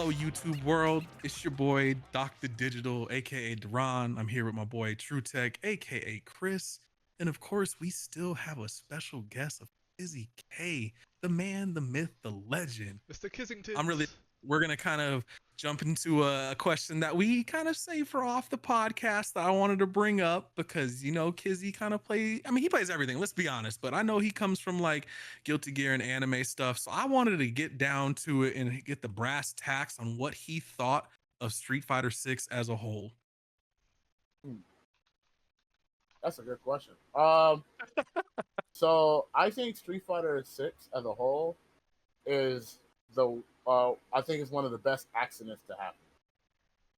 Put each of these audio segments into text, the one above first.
Hello, YouTube world. It's your boy, Dr. Digital, aka Duran. I'm here with my boy, True Tech, aka Chris. And of course, we still have a special guest of Kizzie Kay, the man, the myth, the legend. Mr. I'm really Kissingtons. we're gonna kind of jump into a question that we kind of saved for off the podcast that I wanted to bring up because Kizzy kind of he plays everything, let's be honest, but I know he comes from like Guilty Gear and anime stuff. So I wanted to get down to it and get the brass tacks on what he thought of Street Fighter 6 as a whole. Hmm, that's a good question. So I think Street Fighter Six as a whole is I think it's one of the best accidents to happen.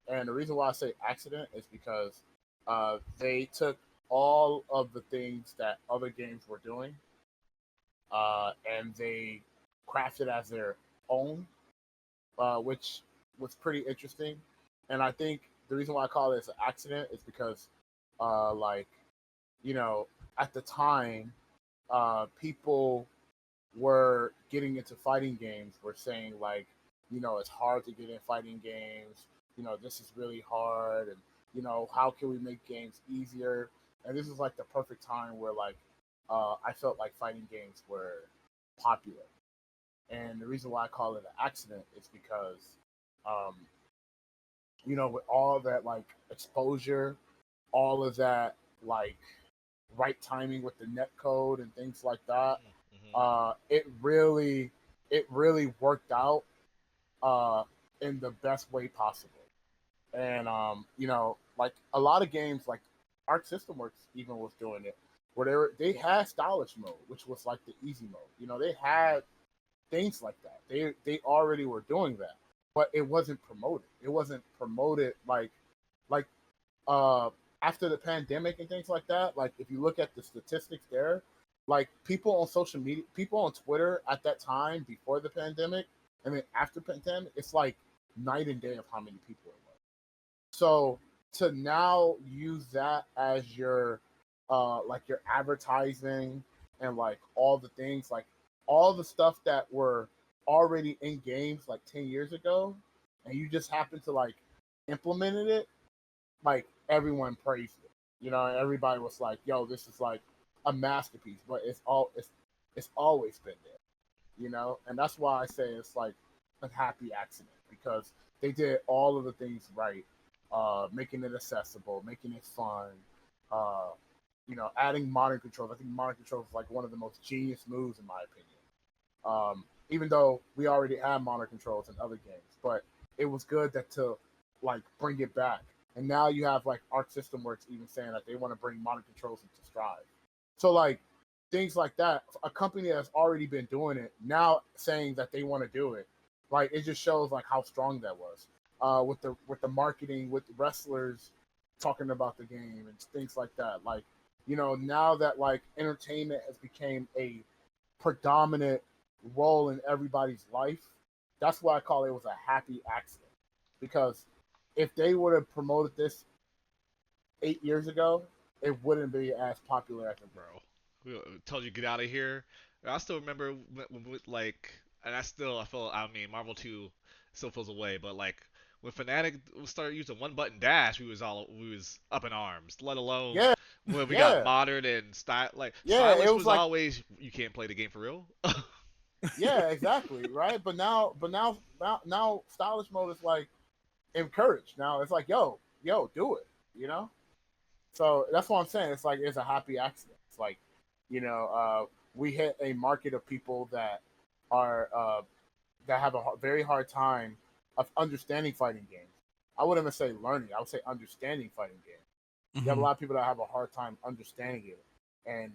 And the reason why I say accident is because they took all of the things that other games were doing, and they crafted as their own, which was pretty interesting. And I think the reason why I call it an accident is because, like, you know, at the time, people were getting into fighting games were saying like, it's hard to get in fighting games. This is really hard, and how can we make games easier? And this is like the perfect time where like I felt like fighting games were popular. And the reason why I call it an accident is because, um, with all that like exposure, all of that like right timing with the net code and things like that, Mm-hmm. it really worked out uh, in the best way possible. And like a lot of games, like Arc System Works even was doing it, where they had stylish mode, which was like the easy mode. They had things like that. They already were doing that, but it wasn't promoted. It wasn't promoted like uh after the pandemic and things like that. Like if you look at the statistics there, like people on social media, people on Twitter at that time before the pandemic, and then after pandemic, it's like night and day of how many people it was. So to now use that as your like your advertising and like all the things, like all the stuff that were already in games like 10 years ago, and you just happen to like implemented it, like everyone praised it. Everybody was like, "Yo, this is like a masterpiece." But it's always been there. And that's why I say it's like a happy accident because they did all of the things right, making it accessible, making it fun, uh, adding modern controls. I think modern controls is like one of the most genius moves in my opinion. Even though we already had modern controls in other games, but it was good that to like bring it back. And now you have like Arc System Works even saying that they want to bring modern controls into Strive. So like things like that, a company that's already been doing it now saying that they want to do it, like it just shows like how strong that was. With the marketing, with the wrestlers talking about the game and things like that. Like now that like entertainment has become a predominant role in everybody's life, that's why I call it was a happy accident. Because if they would have promoted this 8 years ago, it wouldn't be as popular as it Bro, we told you get out of here. I still remember like, and I mean, Marvel 2 still feels away, but like when Fnatic started using one button dash, we was up in arms. Let alone yeah, when we got yeah, modern and style, like yeah. It stylish was was like, always you can't play the game for real. yeah, exactly, right. But now, stylish mode is like encouraged. Now it's like, yo, do it. You know. So that's what I'm saying. It's like it's a happy accident. It's like, we hit a market of people that are that have a very hard time of understanding fighting games. I wouldn't even say learning. I would say understanding fighting games. You have a Mhm. lot of people that have a hard time understanding it, and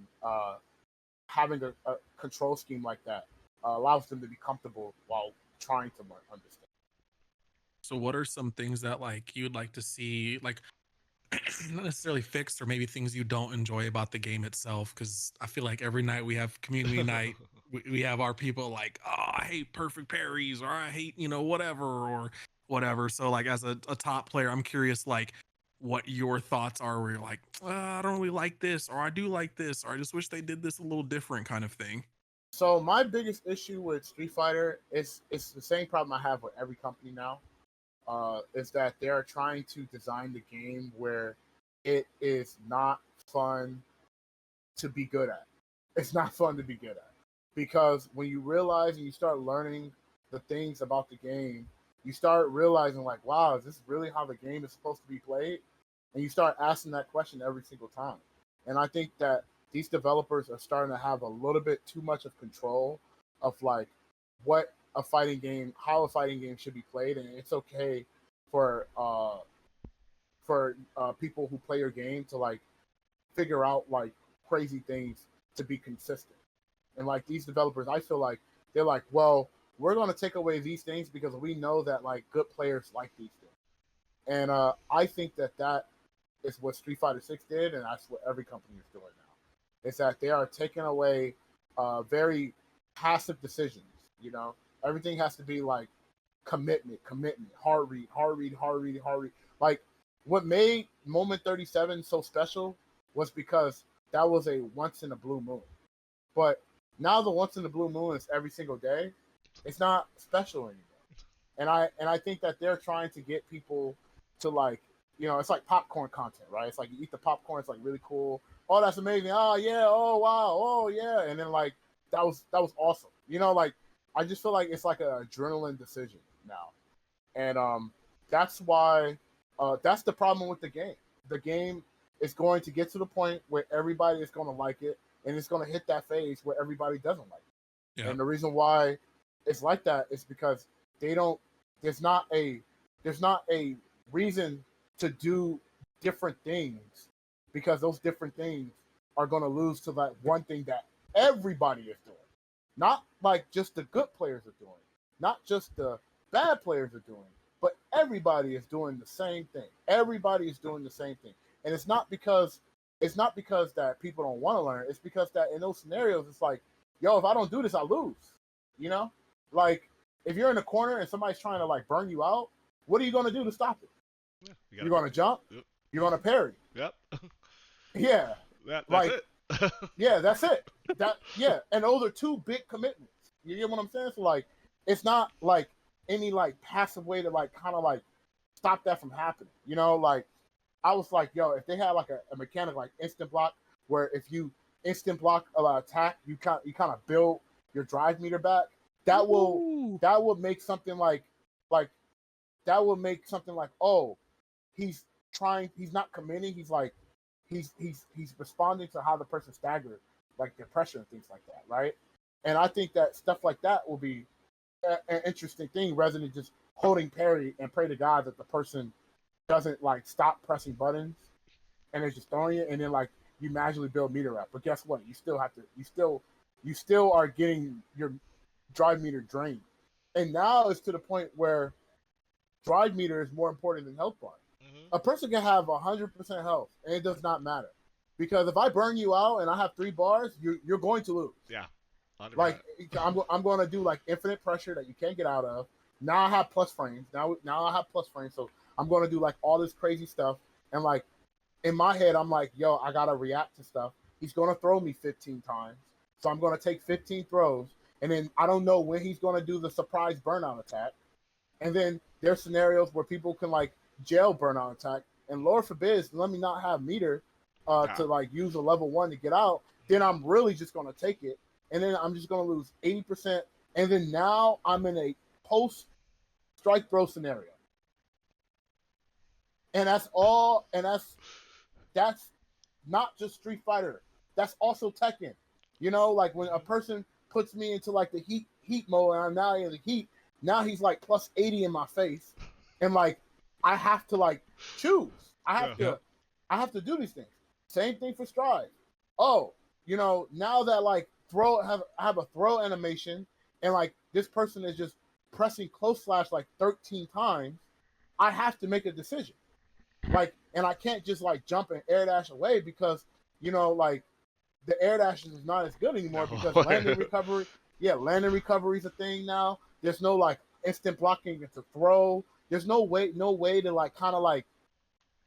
having a control scheme like that allows them to be comfortable while trying to learn understand. So, what are some things that like you'd like to see, like not necessarily fixed, or maybe things you don't enjoy about the game itself? Because I feel like every night we have community night, we have our people like, oh, I hate perfect parries, or I hate whatever or whatever. So, like as a top player, I'm curious like what your thoughts are. Where you're like, I don't really like this, or I do like this, or I just wish they did this a little different, kind of thing. So my biggest issue with Street Fighter is it's the same problem I have with every company now. Is that they are trying to design the game where it is not fun to be good at. It's not fun to be good at because when you realize and you start learning the things about the game, you start realizing like, wow, is this really how the game is supposed to be played? And you start asking that question every single time. And I think that these developers are starting to have a little bit too much of control of like what a fighting game, how a fighting game should be played, and it's okay for people who play your game to like figure out like crazy things to be consistent. And like these developers, I feel like they're like, well, we're going to take away these things because we know that like good players like these things. And I think that that is what Street Fighter 6 did, and that's what every company is doing now. Is that they are taking away very passive decisions. You know, everything has to be like commitment, hard read, hard read, hard read, hard read. Like what made Moment 37 so special was because that was a once in a blue moon. But now the once in a blue moon is every single day. It's not special anymore. And I think that they're trying to get people to like, you know, it's like popcorn content, right? It's like you eat the popcorn, it's like really cool. Oh, that's amazing. Oh yeah. Oh wow. Oh yeah. And then like that was awesome. You know, like I just feel like it's like an adrenaline decision now, and that's why that's the problem with the game. The game is going to get to the point where everybody is going to like it, and it's going to hit that phase where everybody doesn't like it. Yeah. And the reason why it's like that is because they don't. There's not a reason to do different things because those different things are going to lose to that one thing that everybody is doing. Not like just the good players are doing, not just the bad players are doing, but everybody is doing the same thing. Everybody is doing the same thing. And it's not because that people don't want to learn. It's because that in those scenarios, it's like, yo, if I don't do this, I lose. You know? Like, if you're in a corner and somebody's trying to like burn you out, what are you gonna do to stop it? Yeah, You're gonna jump, Yep. you're gonna parry. Yep. Yeah. That's like it. yeah, that's it. And those are two big commitments. You get what I'm saying? So like it's not like any like passive way to like kind of like stop that from happening. You know, like I was like, yo, if they had like a mechanic like instant block where if you instant block a attack, you kind of build your drive meter back. That will make something like that will make something like, oh, he's not committing, he's like he's responding to how the person staggered, like the pressure and things like that, right? And I think that stuff like that will be an interesting thing rather than just holding parry and pray to God that the person doesn't like stop pressing buttons and they're just throwing it and then like you magically build meter up. But guess what? You still are getting your drive meter drained. And now it's to the point where drive meter is more important than health bar. Mm-hmm. A person can have 100% health and it does not matter. Because if I burn you out and I have 3 bars, you're going to lose. Yeah. 100%. Like I'm going to do like infinite pressure that you can't get out of. Now I have plus frames. Now I have plus frames. So I'm going to do like all this crazy stuff. And like in my head, I'm like, yo, I got to react to stuff. He's going to throw me 15 times. So I'm going to take 15 throws. And then I don't know when he's going to do the surprise burnout attack. And then there's scenarios where people can like jail burnout attack. And Lord forbid, let me not have meter to like use a level 1 to get out. Then I'm really just going to take it. And then I'm just going to lose 80%. And then now I'm in a post strike throw scenario. And that's all. And that's not just Street Fighter. That's also Tekken. You know, like when a person puts me into like the heat mode and I'm now in the heat, now he's like plus 80 in my face. And like, I have to like choose. I have to do these things. Same thing for Strive. Oh, you know, now that like I have a throw animation and like this person is just pressing close slash like 13 times, I have to make a decision. Like, and I can't just like jump and air dash away because, you know, like the air dashes is not as good anymore because landing recovery is a thing now. There's no like instant blocking to throw. There's no way to like kind of like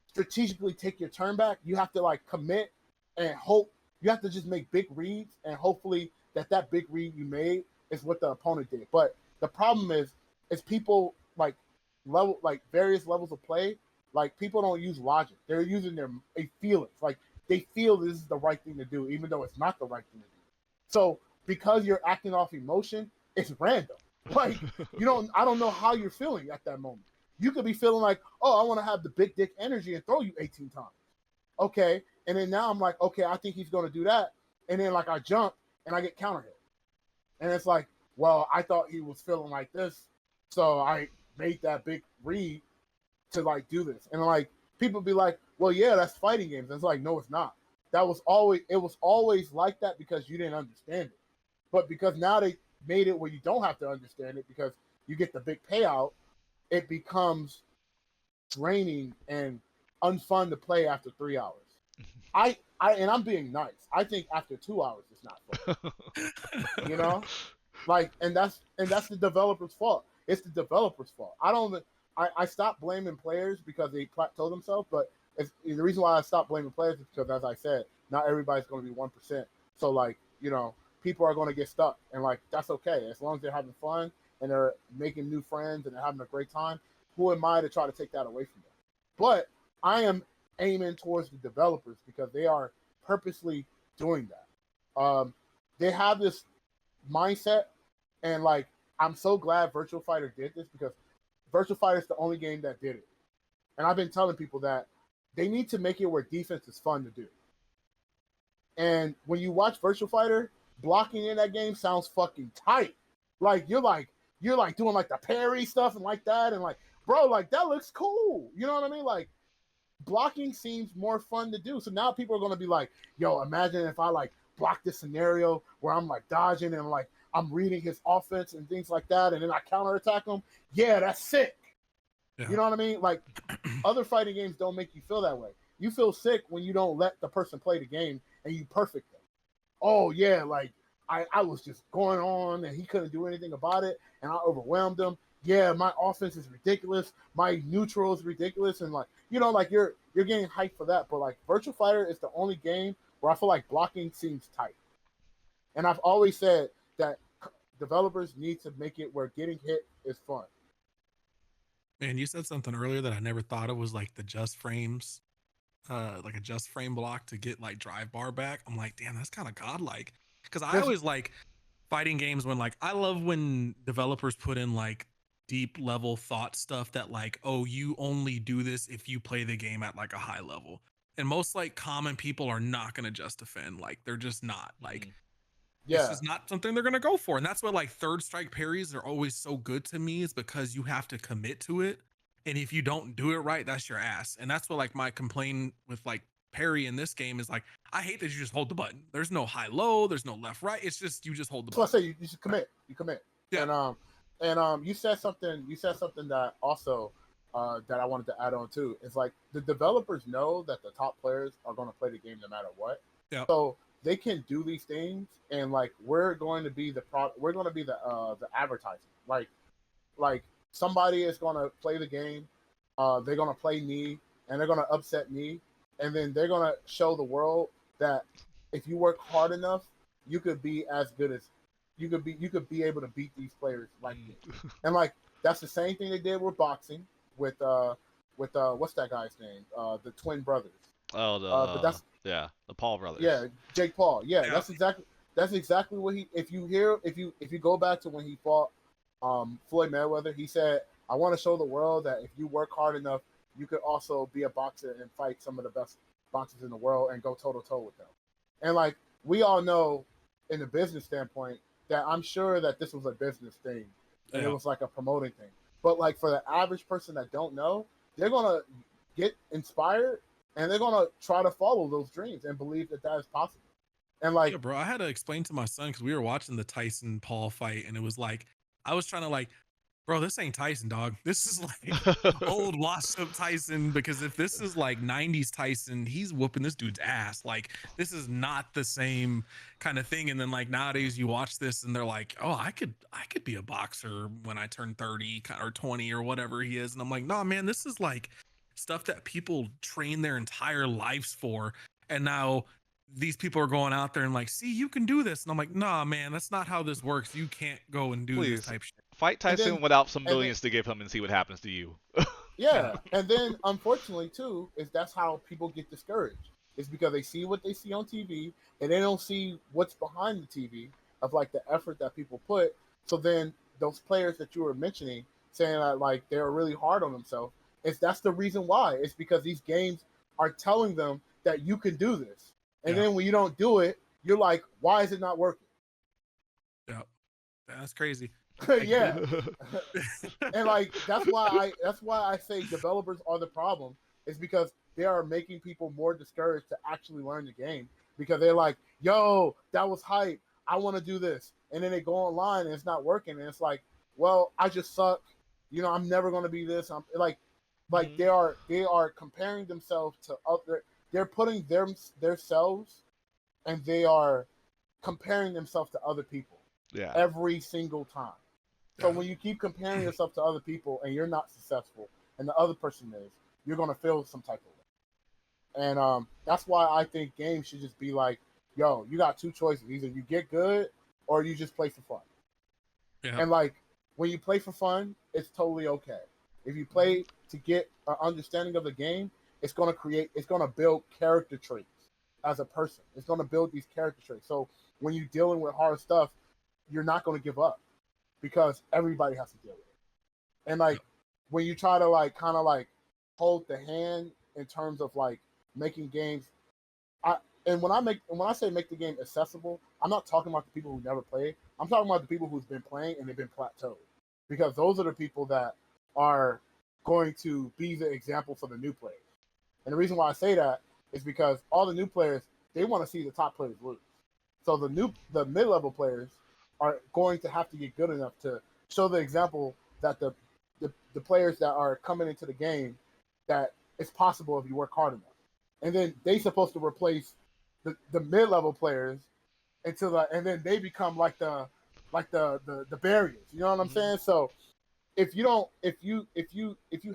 strategically take your turn back. You have to like commit and hope. You have to just make big reads and hopefully that big read you made is what the opponent did. But the problem is people like various levels of play. Like people don't use logic; they're using their feelings. Like they feel this is the right thing to do, even though it's not the right thing to do. So because you're acting off emotion, it's random. Like I don't know how you're feeling at that moment. You could be feeling like, oh, I want to have the big dick energy and throw you 18 times. Okay, and then now I'm like, okay, I think he's going to do that, and then like I jump and I get counter hit, and it's like, well, I thought he was feeling like this, so I made that big read to like do this, and like people be like, well, yeah, that's fighting games. And it's like, no, it's not. It was always like that because you didn't understand it, but because now they made it where you don't have to understand it because you get the big payout, it becomes draining and unfun to play after 3 hours. And I'm being nice. I think after 2 hours it's not fun. Like, and that's the developer's fault. It's the developer's fault. I stopped blaming players because they plateau themselves, but the reason why I stopped blaming players is because, as I said, not everybody's going to be 1%. So like, people are going to get stuck, and like that's okay as long as they're having fun and they're making new friends and they're having a great time. Who am I to try to take that away from them? But I am aiming towards the developers because they are purposely doing that. They have this mindset, and like I'm so glad Virtual Fighter did this because Virtual Fighter is the only game that did it. And I've been telling people that they need to make it where defense is fun to do. And when you watch Virtual Fighter, blocking in that game sounds fucking tight. Like you're doing like the parry stuff and like that, and like, bro, like that looks cool. You know what I mean? Like blocking seems more fun to do. So now people are gonna be like, yo, imagine if I like block this scenario where I'm like dodging and like I'm reading his offense and things like that, and then I counterattack him. Yeah, that's sick. Yeah. You know what I mean? Like other fighting games don't make you feel that way. You feel sick when you don't let the person play the game and you perfect them. Oh yeah, like I was just going on and he couldn't do anything about it and I overwhelmed him. Yeah, my offense is ridiculous. My neutral is ridiculous, and like like you're getting hyped for that. But like Virtual Fighter is the only game where I feel like blocking seems tight. And I've always said that developers need to make it where getting hit is fun. Man, you said something earlier that I never thought of was like the just frames, like a just frame block to get like drive bar back. I'm like, damn, that's kind of godlike. Because I always like fighting games when like I love when developers put in like deep level thought stuff that like, oh, you only do this if you play the game at like a high level. And most like common people are not going to just defend. Like they're just not like, it's just not something they're going to go for. And that's why like third strike parries are always so good to me, is because you have to commit to it. And if you don't do it right, that's your ass. And that's what like my complaint with like parry in this game is like, I hate that you just hold the button. There's no high low, there's no left right. It's just you just hold the button. So I say you should commit. You commit. Yeah. And you said something that also that I wanted to add on too. It's like the developers know that the top players are going to play the game no matter what. Yeah. So they can do these things, and like we're going to be the advertising. Like somebody is going to play the game, they're going to play me, and they're going to upset me, and then they're going to show the world that if you work hard enough, you could be as good as you could be able to beat these players like me. And like that's the same thing they did with boxing with what's that guy's name? The twin brothers. Oh, the Paul brothers. Yeah, Jake Paul. Yeah, that's exactly what he. If you go back to when he fought Floyd Mayweather, he said, "I want to show the world that if you work hard enough, you could also be a boxer and fight some of the best boxers in the world and go toe to toe with them." And like we all know, in a business standpoint, that I'm sure that this was a business thing and it was like a promoting thing. But like for the average person that don't know, they're gonna get inspired. And they're gonna try to follow those dreams and believe that is possible. And like, yeah, bro, I had to explain to my son because we were watching the Tyson Paul fight, and it was like I was trying to like, bro, this ain't Tyson, dog. This is like old washed up Tyson. Because if this is like '90s Tyson, he's whooping this dude's ass. Like this is not the same kind of thing. And then like nowadays, you watch this, and they're like, oh, I could be a boxer when I turn 30 or 20 or whatever he is. And I'm like, nah, man, this is like stuff that people train their entire lives for, and now these people are going out there and like, see, you can do this. And I'm like, nah, man, that's not how this works. You can't go and do this Please type shit. fight And Tyson then without some and then millions to give him and see what happens to you. Yeah. yeah, and then unfortunately too is that's how people get discouraged. It's because they see what they see on TV and they don't see what's behind the TV of like the effort that people put. So then those players that you were mentioning saying that like they're really hard on themselves, that's the reason why. It's because these games are telling them that you can do this. And Yeah. then when you don't do it, you're like, why is it not working? Yeah. That's crazy. Yeah. And like that's why I say developers are the problem, is because they are making people more discouraged to actually learn the game because they're like, yo, that was hype, I want to do this, and then they go online and it's not working and it's like, well, I just suck, I'm never going to be this. I'm like they are comparing themselves to other, they're putting themselves and they are comparing themselves to other people Yeah. every single time. So Yeah. when you keep comparing yourself to other people and you're not successful and the other person is, you're gonna feel some type of way. And that's why I think games should just be like, yo, you got two choices. Either you get good or you just play for fun. Yeah. And like when you play for fun, it's totally okay. If you play to get an understanding of the game, it's gonna build character traits as a person. It's gonna build these character traits. So when you're dealing with hard stuff, you're not gonna give up because everybody has to deal with it. And like when you try to like kind of like hold the hand in terms of like making games, when I say make the game accessible, I'm not talking about the people who never played. I'm talking about the people who's been playing and they've been plateaued, because those are the people that are going to be the example for the new players. And the reason why I say that is because all the new players, they want to see the top players lose. So the mid-level players are going to have to get good enough to show the example that the players that are coming into the game, that it's possible if you work hard enough. And then they're supposed to replace the mid-level players and then they become like the barriers. You know what I'm saying? So if you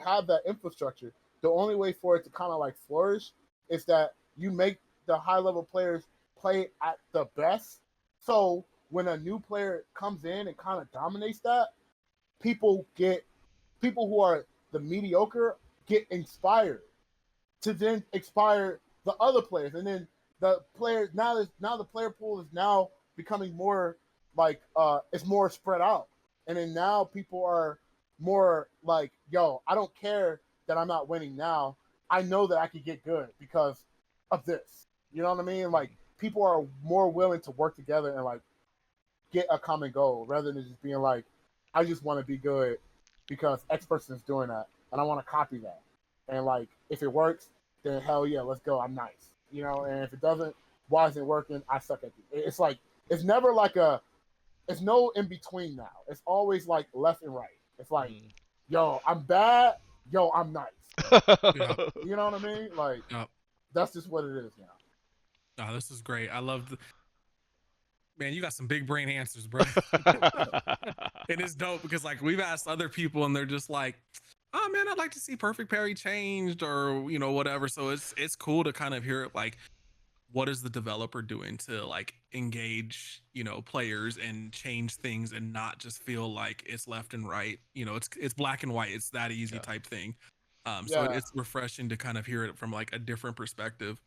have that infrastructure, the only way for it to kind of like flourish is that you make the high level players play at the best. So when a new player comes in and kind of dominates that, people who are the mediocre get inspired to then inspire the other players, and then the players now the player pool is now becoming more like it's more spread out, and then now people are more like, yo, I don't care that I'm not winning now. I know that I could get good because of this. You know what I mean? Like people are more willing to work together and like get a common goal rather than just being like, I just want to be good because X person is doing that and I want to copy that. And like if it works, then hell yeah, let's go. I'm nice. And if it doesn't, why isn't it working? I suck at it. It's like it's never like it's no in between now. It's always like left and right. It's like, yo, I'm bad. Yo, I'm nice. Yeah. You know what I mean? Like Yeah. that's just what it is now. Oh, this is great. I love man, you got some big brain answers, bro. It is dope because like we've asked other people and they're just like, oh man, I'd like to see perfect parry changed or whatever. So it's cool to kind of hear it like, what is the developer doing to like engage players and change things and not just feel like it's left and right. It's black and white. It's that easy type thing. So Yeah. it's refreshing to kind of hear it from like a different perspective.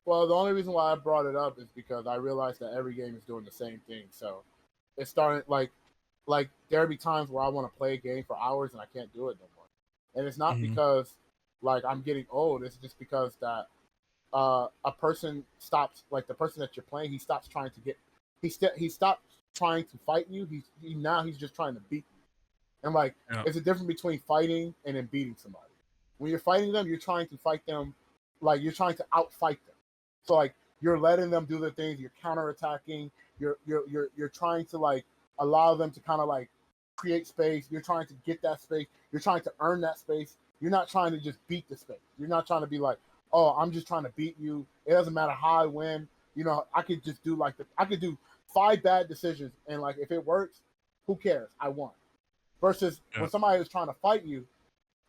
Well, the only reason why I brought it up is because I realized that every game is doing the same thing. So it's starting like there'll be times where I want to play a game for hours and I can't do it no more. And it's not because like I'm getting old. It's just because that a person stops, like the person that you're playing, he stops trying to get, he stopped trying to fight you. He's just trying to beat you. And like it's a difference between fighting and then beating somebody. When you're fighting them, you're trying to fight them, like you're trying to outfight them. So like you're letting them do their things, you're counterattacking, you're trying to like allow them to kind of like create space. You're trying to get that space. You're trying to earn that space. You're not trying to just beat the space. You're not trying to be like, oh, I'm just trying to beat you. It doesn't matter how I win. I could just do I could do 5 bad decisions and like if it works, who cares? I won. Versus when somebody is trying to fight you,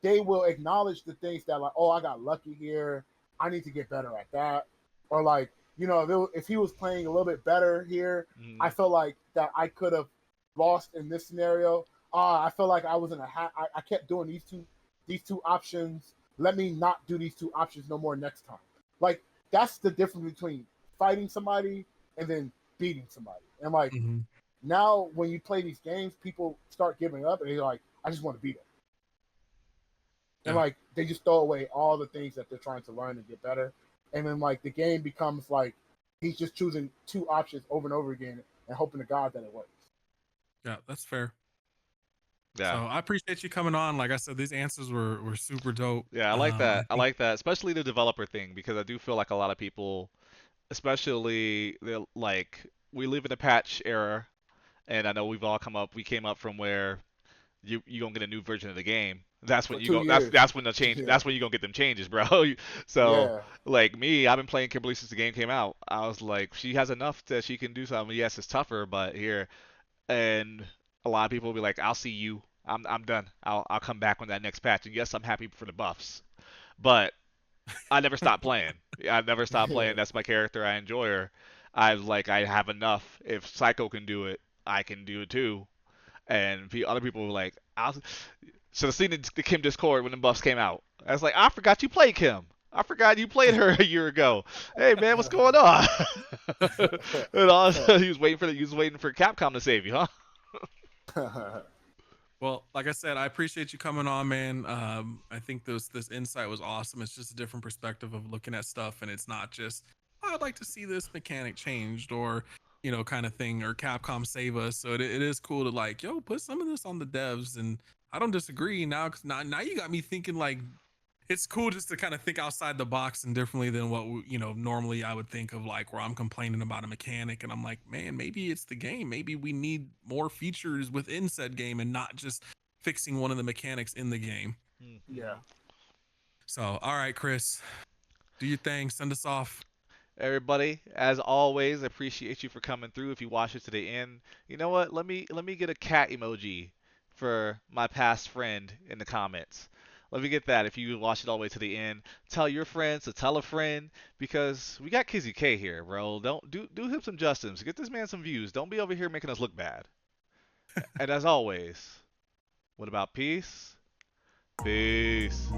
they will acknowledge the things that like, oh, I got lucky here. I need to get better at that. Or like, if he was playing a little bit better here, I Mm. felt like that I could have lost in this scenario. I felt like I was in I kept doing these two options. Let me not do these two options no more next time. Like that's the difference between fighting somebody and then beating somebody. And like Hmm. now, when you play these games, people start giving up and they're like, I just want to beat them. And Yeah. like they just throw away all the things that they're trying to learn and get better. And then like the game becomes like he's just choosing two options over and over again and hoping to God that it works. Yeah, that's fair. So Yeah. I appreciate you coming on. Like I said, these answers were super dope. Yeah, I like I that. I think like that, especially the developer thing, because I do feel like a lot of people, especially they're like we live in a patch era, and I know we came up from where you gonna get a new version of the game. That's when For you two go. That's years. that's when the change. Yeah. That's when you gonna get them changes, bro. So Yeah. like me, I've been playing Kimberly since the game came out. I was like, she has enough that she can do something. Yes, it's tougher, but here and a lot of people will be like, I'll see you. I'm done. I'll come back when that next patch. And yes, I'm happy for the buffs, but I never stopped playing. I never stopped Yeah. playing. That's my character. I enjoy her. I have enough. If Psycho can do it, I can do it too. And other people were like, I should have seen the Kim Discord when the buffs came out. I was like, I forgot you played Kim. I forgot you played her a year ago. Hey man, what's going on? And also, he was waiting for Capcom to save you, huh? well, like I said, I appreciate you coming on, man. I think this insight was awesome. It's just a different perspective of looking at stuff, and it's not just oh, I'd like to see this mechanic changed or kind of thing or Capcom save us. So it is cool to like yo put some of this on the devs, and I don't disagree now because now you got me thinking like it's cool just to kind of think outside the box and differently than what normally I would think of, like where I'm complaining about a mechanic and I'm like, man, maybe it's the game. Maybe we need more features within said game and not just fixing one of the mechanics in the game. Yeah. So, all right, Chris, do your thing. Send us off. Everybody, as always, appreciate you for coming through. If you watch it to the end, you know what? Let me get a cat emoji for my past friend in the comments. Let me get that if you watch it all the way to the end. Tell your friends to tell a friend because we got Kizzie Kay here, bro. Don't do him some justice. Get this man some views. Don't be over here making us look bad. And as always, what about peace? Peace.